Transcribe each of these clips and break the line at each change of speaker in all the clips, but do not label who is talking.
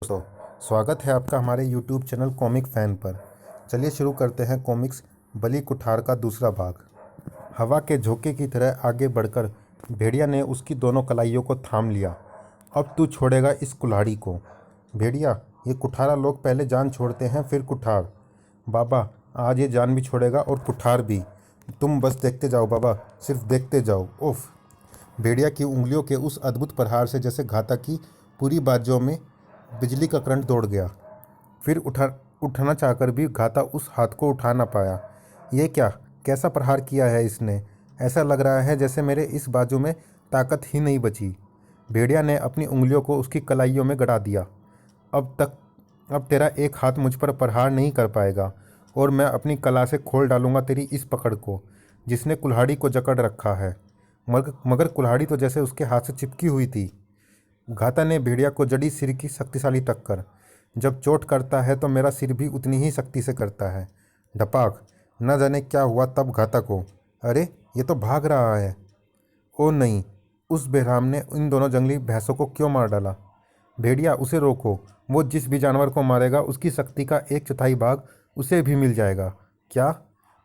दोस्तों, स्वागत है आपका हमारे YouTube चैनल कॉमिक फैन पर। चलिए शुरू करते हैं कॉमिक्स बली कुठार का दूसरा भाग। हवा के झोंके की तरह आगे बढ़कर भेड़िया ने उसकी दोनों कलाइयों को थाम लिया। अब तू छोड़ेगा इस कुल्हाड़ी को। भेड़िया, ये कुठारा लोग पहले जान छोड़ते हैं फिर कुठार। बाबा, आज ये जान भी छोड़ेगा और कुठार भी। तुम बस देखते जाओ बाबा, सिर्फ देखते जाओ। उफ। भेड़िया की उंगलियों के उस अद्भुत प्रहार से जैसे घाता की पूरी बाजों में बिजली का करंट दौड़ गया। फिर उठना चाहकर भी घाता उस हाथ को उठा ना पाया। ये क्या, कैसा प्रहार किया है इसने। ऐसा लग रहा है जैसे मेरे इस बाजू में ताकत ही नहीं बची। भेड़िया ने अपनी उंगलियों को उसकी कलाइयों में गड़ा दिया। अब तेरा एक हाथ मुझ पर प्रहार नहीं कर पाएगा और मैं अपनी कला से खोल डालूंगा तेरी इस पकड़ को जिसने कुल्हाड़ी को जकड़ रखा है। मगर कुल्हाड़ी तो जैसे उसके हाथ से चिपकी हुई थी। घाता ने भेड़िया को जड़ी सिर की शक्तिशाली टक्कर। जब चोट करता है तो मेरा सिर भी उतनी ही शक्ति से करता है। ढपाक। न जाने क्या हुआ तब घाता को। अरे, ये तो भाग रहा है। ओ नहीं, उस बेरहम ने इन दोनों जंगली भैंसों को क्यों मार डाला। भेड़िया, उसे रोको। वो जिस भी जानवर को मारेगा उसकी शक्ति का 1/4 भाग उसे भी मिल जाएगा। क्या?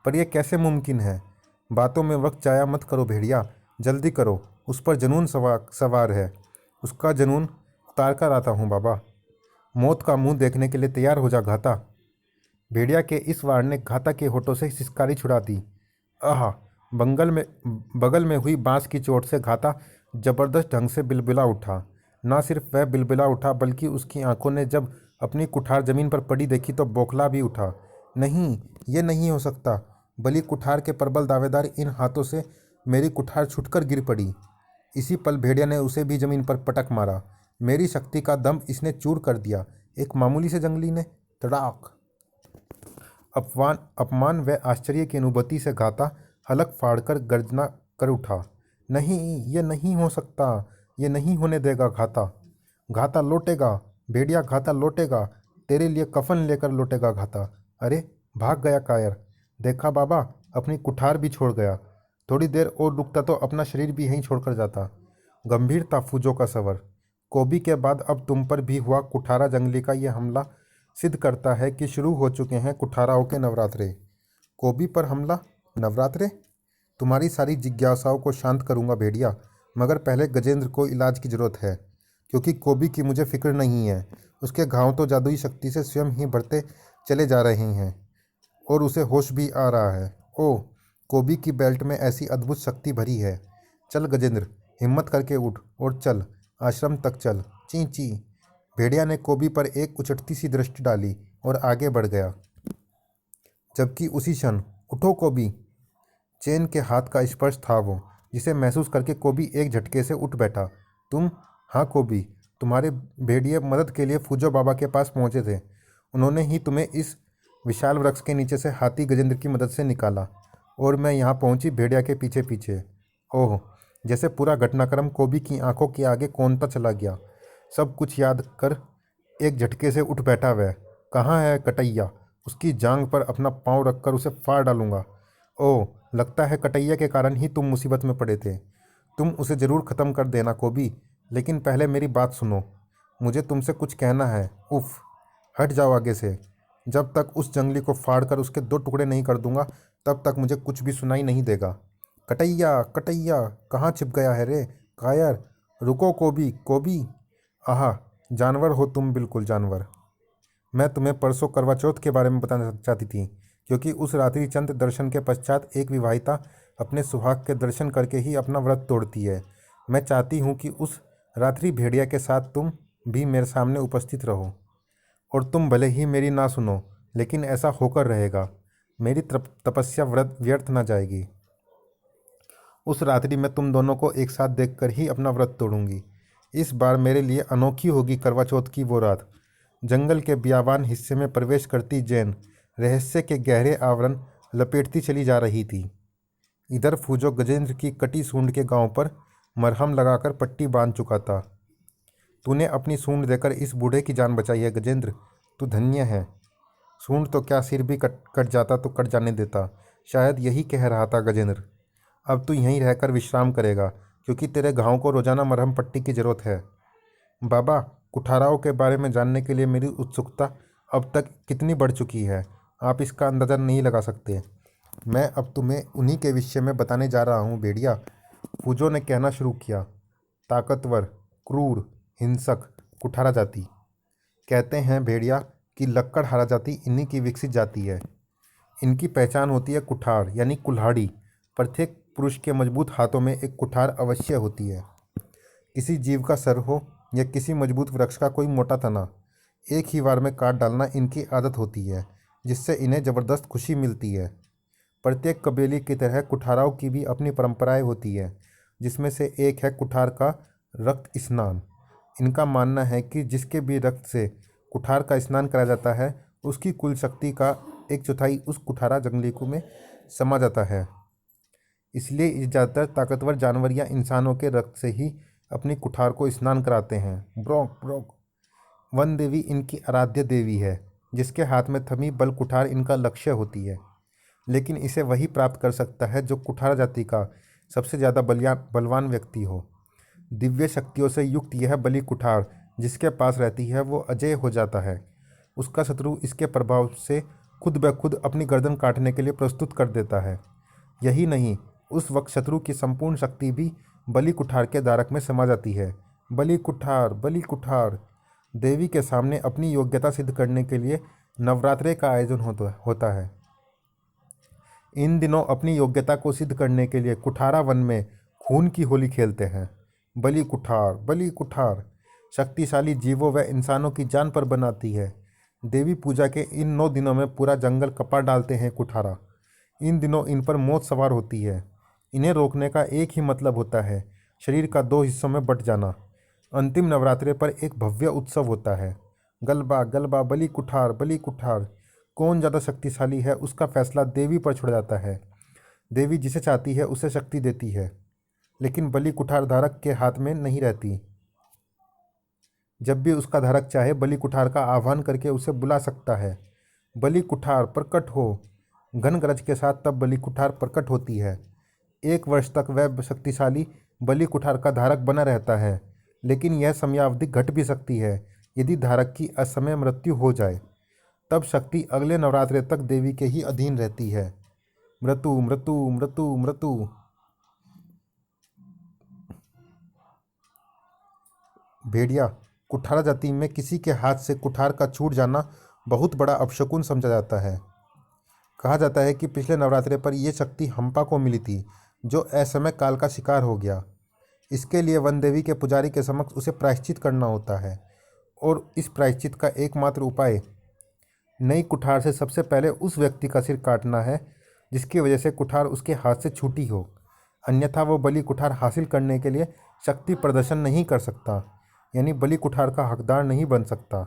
पर यह कैसे मुमकिन है। बातों में वक्त जाया मत करो भेड़िया, जल्दी करो। उस पर जुनून सवार है। उसका जुनून उतार कर आता हूँ बाबा। मौत का मुंह देखने के लिए तैयार हो जा घाता। भेड़िया के इस वार ने घाता के होठों से सिसकारी छुड़ा दी। आह। बगल में हुई बांस की चोट से घाता जबरदस्त ढंग से बिलबिला उठा। ना सिर्फ वह बिलबिला उठा बल्कि उसकी आंखों ने जब अपनी कुठार जमीन पर पड़ी देखी तो बौखला भी उठा। नहीं, ये नहीं हो सकता। बली कुठार के प्रबल दावेदार इन हाथों से मेरी कुठार छुटकर गिर पड़ी। इसी पल भेड़िया ने उसे भी जमीन पर पटक मारा। मेरी शक्ति का दम इसने चूर कर दिया। एक मामूली से जंगली ने। तड़ाक। अपमान व आश्चर्य की अनुभूति से घाता हलक फाड़कर गर्जना कर उठा। नहीं, ये नहीं हो सकता। ये नहीं होने देगा घाता। घाता लौटेगा। भेड़िया, घाता लौटेगा। तेरे लिए कफन लेकर लौटेगा घाता। अरे, भाग गया कायर। देखा बाबा, अपनी कुठार भी छोड़ गया। थोड़ी देर और रुकता तो अपना शरीर भी यहीं छोड़कर जाता। गंभीर था फूजो का सवर। कोबी के बाद अब तुम पर भी हुआ कुठारा जंगली का यह हमला सिद्ध करता है कि शुरू हो चुके हैं कुठाराओं के नवरात्रे। कोबी पर हमला? नवरात्रे? तुम्हारी सारी जिज्ञासाओं को शांत करूंगा भेड़िया, मगर पहले गजेंद्र को इलाज की जरूरत है। क्योंकि कोबी की मुझे फिक्र नहीं है। उसके घाव तो जादुई शक्ति से स्वयं ही बढ़ते चले जा रहे हैं और उसे होश भी आ रहा है। ओह, कोबी की बेल्ट में ऐसी अद्भुत शक्ति भरी है। चल गजेंद्र, हिम्मत करके उठ और चल, आश्रम तक चल। ची ची। भेड़िया ने कोबी पर एक उचटती सी दृष्टि डाली और आगे बढ़ गया। जबकि उसी क्षण, उठो कोबी। चेन के हाथ का स्पर्श था वो, जिसे महसूस करके कोबी एक झटके से उठ बैठा। तुम? हाँ कोबी, तुम्हारे भेड़िए मदद के लिए फूजो बाबा के पास पहुंचे थे। उन्होंने ही तुम्हें इस विशाल वृक्ष के नीचे से हाथी गजेंद्र की मदद से निकाला और मैं यहाँ पहुंची भेड़िया के पीछे पीछे। ओह, जैसे पूरा घटनाक्रम कोबी की आंखों के आगे कौंधता चला गया। सब कुछ याद कर एक झटके से उठ बैठा वह। कहाँ है कटैया? उसकी जांग पर अपना पाँव रखकर उसे फाड़ डालूंगा। ओह, लगता है कटैया के कारण ही तुम मुसीबत में पड़े थे। तुम उसे ज़रूर ख़त्म कर देना कोबी, लेकिन पहले मेरी बात सुनो। मुझे तुमसे कुछ कहना है। उफ। हट जाओ आगे से। जब तक उस जंगली को फाड़ कर उसके 2 टुकड़े नहीं कर दूंगा तब तक मुझे कुछ भी सुनाई नहीं देगा। कटैया, कटैया, कहाँ छिप गया है रे कायर? रुको कोबी, कोबी। आहा, जानवर हो तुम, बिल्कुल जानवर। मैं तुम्हें परसों करवा चौथ के बारे में बताना चाहती थी, क्योंकि उस रात्रि चंद्र दर्शन के पश्चात एक विवाहिता अपने सुहाग के दर्शन करके ही अपना व्रत तोड़ती है। मैं चाहती हूँ कि उस रात्रि भेड़िया के साथ तुम भी मेरे सामने उपस्थित रहो। और तुम भले ही मेरी ना सुनो, लेकिन ऐसा होकर रहेगा। मेरी तपस्या व्रत व्यर्थ ना जाएगी। उस रात्रि मैं तुम दोनों को एक साथ देखकर ही अपना व्रत तोड़ूंगी। इस बार मेरे लिए अनोखी होगी करवा चौथ की वो रात। जंगल के बियाबान हिस्से में प्रवेश करती जैन रहस्य के गहरे आवरण लपेटती चली जा रही थी। इधर फूजो गजेंद्र की कटी सूंड के गांव पर मरहम लगाकर पट्टी बांध चुका था। तूने अपनी सूंड देकर इस बूढ़े की जान बचाई है गजेंद्र, तू धन्य है। सूंड तो क्या, सिर भी कट कट जाता तो कट जाने देता, शायद यही कह रहा था गजेंद्र। अब तू यहीं रहकर विश्राम करेगा, क्योंकि तेरे घाव को रोजाना मरहम पट्टी की जरूरत है। बाबा, कुठाराओं के बारे में जानने के लिए मेरी उत्सुकता अब तक कितनी बढ़ चुकी है, आप इसका अंदाज़ा नहीं लगा सकते। मैं अब तुम्हें उन्हीं के विषय में बताने जा रहा हूँ भेड़िया, फूजो ने कहना शुरू किया। ताकतवर, क्रूर, हिंसक कुठारा जाति। कहते हैं भेड़िया कि लक्कड़हारा जाति इन्हीं की विकसित जाति है। इनकी पहचान होती है कुठार यानी कुल्हाड़ी। प्रत्येक पुरुष के मजबूत हाथों में एक कुठार अवश्य होती है। किसी जीव का सर हो या किसी मजबूत वृक्ष का कोई मोटा तना, एक ही बार में काट डालना इनकी आदत होती है, जिससे इन्हें ज़बरदस्त खुशी मिलती है। प्रत्येक कबीले की तरह कुठाराओं की भी अपनी परंपराएं होती है, जिसमें से एक है कुठार का रक्त स्नान। इनका मानना है कि जिसके भी रक्त से कुठार का स्नान कराया जाता है, उसकी कुल शक्ति का 1/4 उस कुठारा जंगलीकों में समा जाता है। इसलिए ये ज़्यादातर ताकतवर जानवर या इंसानों के रक्त से ही अपनी कुठार को स्नान कराते हैं। Broke broke. वन देवी इनकी आराध्य देवी है, जिसके हाथ में थमी बल कुठार इनका लक्ष्य होती है। लेकिन इसे वही प्राप्त कर सकता है जो कुठार जाति का सबसे ज़्यादा बलवान व्यक्ति हो। दिव्य शक्तियों से युक्त यह बलि कुठार जिसके पास रहती है वो अजय हो जाता है। उसका शत्रु इसके प्रभाव से खुद ब खुद अपनी गर्दन काटने के लिए प्रस्तुत कर देता है। यही नहीं, उस वक्त शत्रु की संपूर्ण शक्ति भी बलि कुठार के धारक में समा जाती है। बलि कुठार, बलि कुठार। देवी के सामने अपनी योग्यता सिद्ध करने के लिए नवरात्रे का आयोजन होता है। इन दिनों अपनी योग्यता को सिद्ध करने के लिए कुठारा वन में खून की होली खेलते हैं। बलि कुठार, बलि कुठार शक्तिशाली जीवों व इंसानों की जान पर बनाती है। देवी पूजा के इन 9 दिनों में पूरा जंगल कपा डालते हैं कुठारा। इन दिनों इन पर मौत सवार होती है। इन्हें रोकने का एक ही मतलब होता है, शरीर का 2 हिस्सों में बंट जाना। अंतिम नवरात्रे पर एक भव्य उत्सव होता है। गलबा गलबा, बलि कुठार, बलि कुठार। कौन ज़्यादा शक्तिशाली है उसका फैसला देवी पर छोड़ जाता है। देवी जिसे चाहती है उसे शक्ति देती है, लेकिन बलि कुठार धारक के हाथ में नहीं रहती। जब भी उसका धारक चाहे बलि कुठार का आह्वान करके उसे बुला सकता है। बलि कुठार प्रकट हो। घन गरज के साथ तब बलि कुठार प्रकट होती है। 1 वर्ष तक वह शक्तिशाली बलि कुठार का धारक बना रहता है, लेकिन यह समयावधि घट भी सकती है यदि धारक की असमय मृत्यु हो जाए। तब शक्ति अगले नवरात्रे तक देवी के ही अधीन रहती है। मृत्यु मृत्यु मृत्यु मृत्यु। भेड़िया, कुठारा जाति में किसी के हाथ से कुठार का छूट जाना बहुत बड़ा अपशकुन समझा जाता है। कहा जाता है कि पिछले नवरात्रे पर यह शक्ति हम्पा को मिली थी, जो असमय काल का शिकार हो गया। इसके लिए वन देवी के पुजारी के समक्ष उसे प्रायश्चित करना होता है, और इस प्रायश्चित का एकमात्र उपाय नई कुठार से सबसे पहले उस व्यक्ति का सिर काटना है जिसकी वजह से कुठार उसके हाथ से छूटी हो। अन्यथा वो बलि कुठार हासिल करने के लिए शक्ति प्रदर्शन नहीं कर सकता, यानी बलि कुठार का हकदार नहीं बन सकता।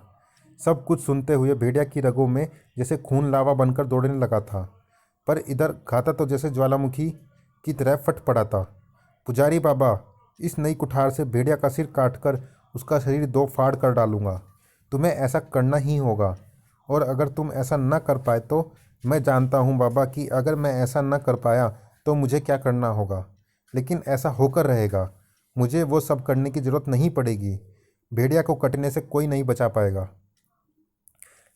सब कुछ सुनते हुए भेड़िया की रगों में जैसे खून लावा बनकर दौड़ने लगा था, पर इधर घाता तो जैसे ज्वालामुखी की तरह फट पड़ा था। पुजारी बाबा, इस नई कुठार से भेड़िया का सिर काटकर उसका शरीर 2 फाड़ कर डालूंगा। तुम्हें ऐसा करना ही होगा, और अगर तुम ऐसा न कर पाए तो मैं जानता हूँ बाबा कि अगर मैं ऐसा न कर पाया तो मुझे क्या करना होगा, लेकिन ऐसा होकर रहेगा। मुझे वो सब करने की ज़रूरत नहीं पड़ेगी। भेड़िया को कटने से कोई नहीं बचा पाएगा,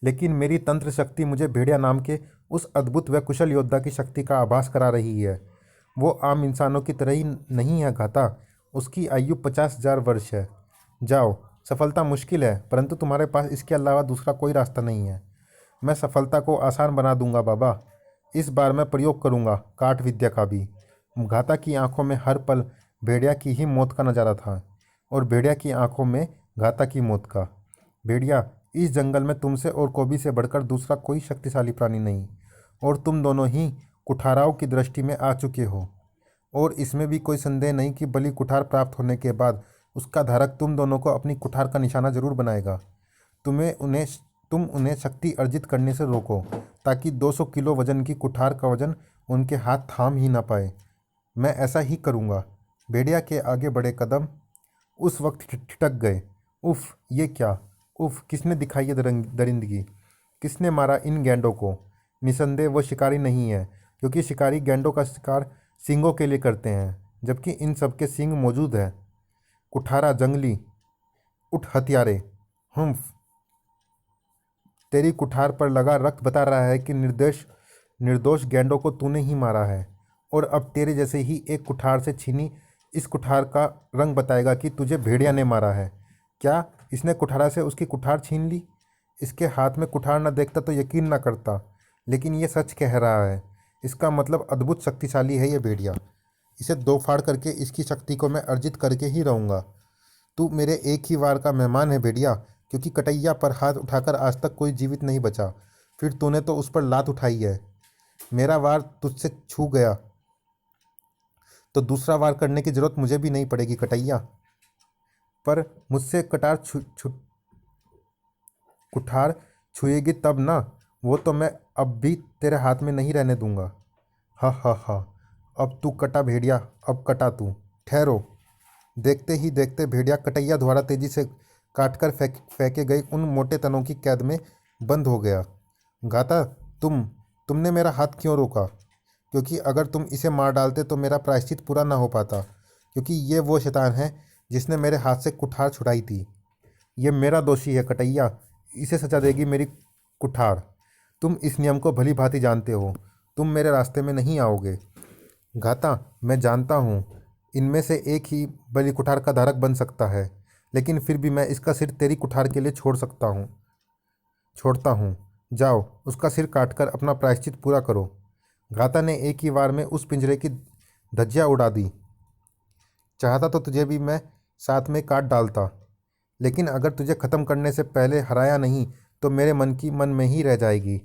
लेकिन मेरी तंत्र शक्ति मुझे भेड़िया नाम के उस अद्भुत व कुशल योद्धा की शक्ति का आभास करा रही है। वो आम इंसानों की तरह ही नहीं है घाता, उसकी आयु 50,000 वर्ष है। जाओ, सफलता मुश्किल है, परंतु तुम्हारे पास इसके अलावा दूसरा कोई रास्ता नहीं है। मैं सफलता को आसान बना दूंगा बाबा। इस बार मैं प्रयोग करूंगा काट विद्या का भी। घाता की आंखों में हर पल भेड़िया की ही मौत का नज़ारा था, और भेड़िया की आंखों में घाता की मौत का। भेड़िया, इस जंगल में तुमसे और कोबी से बढ़कर दूसरा कोई शक्तिशाली प्राणी नहीं, और तुम दोनों ही कुठाराओं की दृष्टि में आ चुके हो। और इसमें भी कोई संदेह नहीं कि बलि कुठार प्राप्त होने के बाद उसका धारक तुम दोनों को अपनी कुठार का निशाना जरूर बनाएगा। तुम उन्हें शक्ति अर्जित करने से रोको, ताकि 200 किलो वजन की कुठार का वजन उनके हाथ थाम ही ना पाए। मैं ऐसा ही करूँगा। भेड़िया के आगे बढ़े कदम उस वक्त ठिठक गए। उफ, ये क्या? उफ, किसने दिखाई ये दरिंदगी? किसने मारा इन गैंडों को? निसंदेह वो शिकारी नहीं है, क्योंकि शिकारी गैंडों का शिकार सींगों के लिए करते हैं, जबकि इन सब के सींग मौजूद हैं। कुठारा जंगली, उठ हथियारे। हुम्फ। तेरी कुठार पर लगा रक्त बता रहा है कि निर्दोष निर्दोष गैंडों को तूने ही मारा है। और अब तेरे जैसे ही एक कुठार से छीनी इस कुठार का रंग बताएगा कि तुझे भेड़िया ने मारा है। क्या इसने कुठारा से उसकी कुठार छीन ली? इसके हाथ में कुठार न देखता तो यकीन न करता, लेकिन ये सच कह रहा है। इसका मतलब अद्भुत शक्तिशाली है ये भेड़िया। इसे दो फाड़ करके इसकी शक्ति को मैं अर्जित करके ही रहूँगा। तू मेरे एक ही वार का मेहमान है भेड़िया, क्योंकि कटैया पर हाथ उठाकर आज तक कोई जीवित नहीं बचा। फिर तूने तो उस पर लात उठाई है। मेरा वार तुझसे छू गया तो दूसरा वार करने की जरूरत मुझे भी नहीं पड़ेगी कटैया। पर मुझसे कुठार छुएगी तब ना, वो तो मैं अब भी तेरे हाथ में नहीं रहने दूंगा। हा हा हा। अब तू कटा भेड़िया, अब कटा तू। ठहरो। देखते ही देखते भेड़िया कटैया द्वारा तेजी से काटकर फेंके गए उन मोटे तनों की कैद में बंद हो गया। गाता, तुमने मेरा हाथ क्यों रोका? क्योंकि अगर तुम इसे मार डालते तो मेरा प्रायश्चित पूरा ना हो पाता, क्योंकि ये वो शैतान है जिसने मेरे हाथ से कुठार छुड़ाई थी। ये मेरा दोषी है कटैया, इसे सजा देगी मेरी कुठार। तुम इस नियम को भली भांति जानते हो, तुम मेरे रास्ते में नहीं आओगे। घाता, मैं जानता हूँ इनमें से एक ही बलि कुठार का धारक बन सकता है, लेकिन फिर भी मैं इसका सिर तेरी कुठार के लिए छोड़ता हूँ। जाओ, उसका सिर काटकर अपना प्रायश्चित पूरा करो। घाता ने एक ही वार में उस पिंजरे की धज्जियाँ उड़ा दी। चाहता तो तुझे भी मैं साथ में काट डालता, लेकिन अगर तुझे ख़त्म करने से पहले हराया नहीं तो मेरे मन की मन में ही रह जाएगी।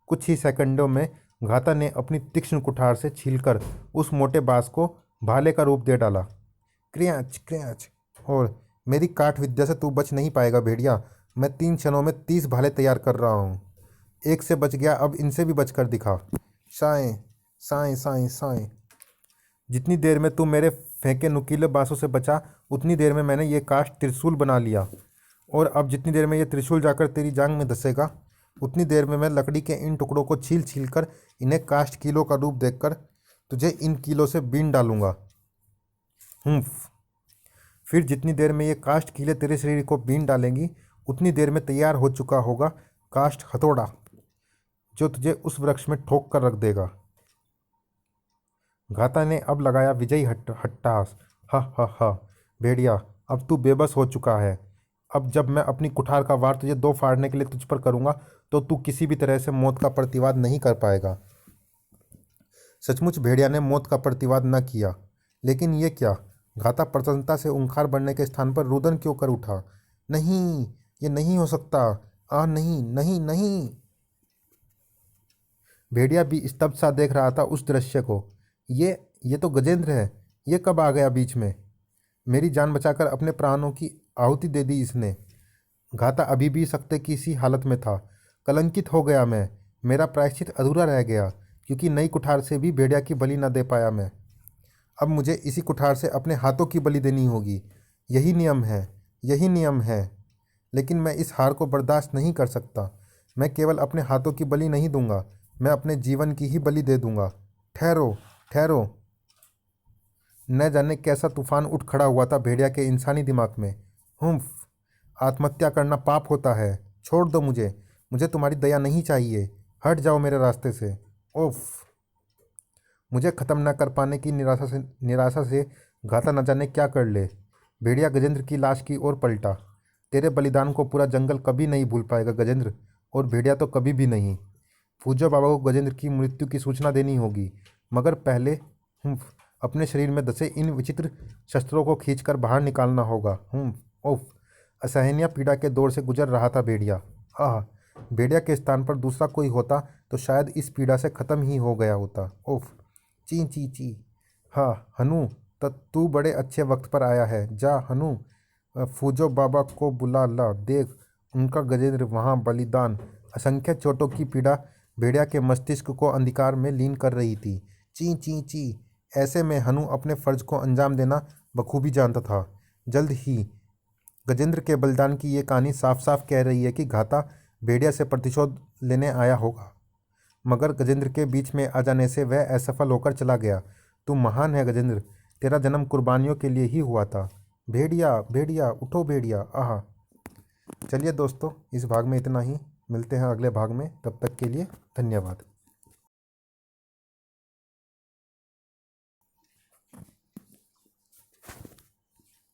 कुछ ही सेकंडों में घाता ने अपनी तीक्ष्ण कुठार से छीलकर उस मोटे बाँस को भाले का रूप दे डाला। क्रियाच क्रियाच। और मेरी काट विद्या से तू बच नहीं पाएगा भेड़िया। मैं 3 क्षणों में 30 भाले तैयार कर रहा हूँ। एक से बच गया, अब इनसे भी बच कर दिखा। साएं साएं साएं साएं। जितनी देर में तू मेरे फेंके नुकीले बाँसों से बचा, उतनी देर में मैंने ये काष्ठ त्रिशूल बना लिया। और अब जितनी देर में ये त्रिशूल जाकर तेरी जांग में धंसेगा, उतनी देर में मैं लकड़ी के इन टुकड़ों को छील छील कर इन्हें काष्ठ कीलों का रूप देकर तुझे इन कीलों से बीन डालूंगा। फिर जितनी देर में ये काष्ठ कीले तेरे शरीर को बीन डालेंगी, उतनी देर में तैयार हो चुका होगा काष्ठ हथौड़ा, जो तुझे उस वृक्ष में ठोक कर रख देगा। घाता ने अब लगाया विजयी हट्टास। हा हा हा। भेड़िया, अब तू बेबस हो चुका है। अब जब मैं अपनी कुठार का वार तुझे दो फाड़ने के लिए तुझ पर करूंगा तो तू किसी भी तरह से मौत का प्रतिवाद नहीं कर पाएगा। सचमुच भेड़िया ने मौत का प्रतिवाद न किया, लेकिन ये क्या? घाता प्रसन्नता से उंखार बनने के स्थान पर रुदन क्यों कर उठा। नहीं, ये नहीं हो सकता। नहीं नहीं नहीं। भेड़िया भी स्तब्ध सा देख रहा था उस दृश्य को। ये तो गजेंद्र है। ये कब आ गया बीच में? मेरी जान बचाकर अपने प्राणों की आहुति दे दी इसने। घाता अभी भी सख्ते की सी हालत में था। कलंकित हो गया मैं। मेरा प्रायश्चित अधूरा रह गया, क्योंकि नई कुठार से भी भेड़िया की बलि न दे पाया मैं। अब मुझे इसी कुठार से अपने हाथों की बलि देनी होगी। यही नियम है, यही नियम है। लेकिन मैं इस हार को बर्दाश्त नहीं कर सकता। मैं केवल अपने हाथों की बलि नहीं दूंगा, मैं अपने जीवन की ही बलि दे दूंगा। ठहरो ठहरो। न जाने कैसा तूफान उठ खड़ा हुआ था भेड़िया के इंसानी दिमाग में। हुम्फ। आत्महत्या करना पाप होता है। छोड़ दो मुझे। मुझे तुम्हारी दया नहीं चाहिए। हट जाओ मेरे रास्ते से। ओफ। मुझे ख़त्म न कर पाने की निराशा से घाता न जाने क्या कर ले। भेड़िया गजेंद्र की लाश की ओर पलटा। तेरे बलिदान को पूरा जंगल कभी नहीं भूल पाएगा गजेंद्र, और भेड़िया तो कभी भी नहीं। पूज्य बाबा को गजेंद्र की मृत्यु की सूचना देनी होगी, मगर पहले अपने शरीर में धसे इन विचित्र शस्त्रों को खींचकर बाहर निकालना होगा। ओफ। असहनीय पीड़ा के दौर से गुजर रहा था भेड़िया। आह, भेड़िया के स्थान पर दूसरा कोई होता तो शायद इस पीड़ा से ख़त्म ही हो गया होता। ओफ। ची ची ची। हाँ हनु, तू बड़े अच्छे वक्त पर आया है। जा हनु, फूजो बाबा को बुला ला। देख, उनका गजेंद्र वहाँ बलिदान। असंख्य चोटों की पीड़ा भेड़िया के मस्तिष्क को अंधकार में लीन कर रही थी। ची ची ची। ऐसे में हनु अपने फर्ज को अंजाम देना बखूबी जानता था। जल्द ही गजेंद्र के बलिदान की ये कहानी साफ साफ कह रही है कि घाता भेड़िया से प्रतिशोध लेने आया होगा, मगर गजेंद्र के बीच में आ जाने से वह असफल होकर चला गया। तू महान है गजेंद्र, तेरा जन्म कुर्बानियों के लिए ही हुआ था। भेड़िया भेड़िया उठो भेड़िया। आह। चलिए दोस्तों, इस भाग में इतना ही। मिलते हैं अगले भाग में, तब तक के लिए धन्यवाद।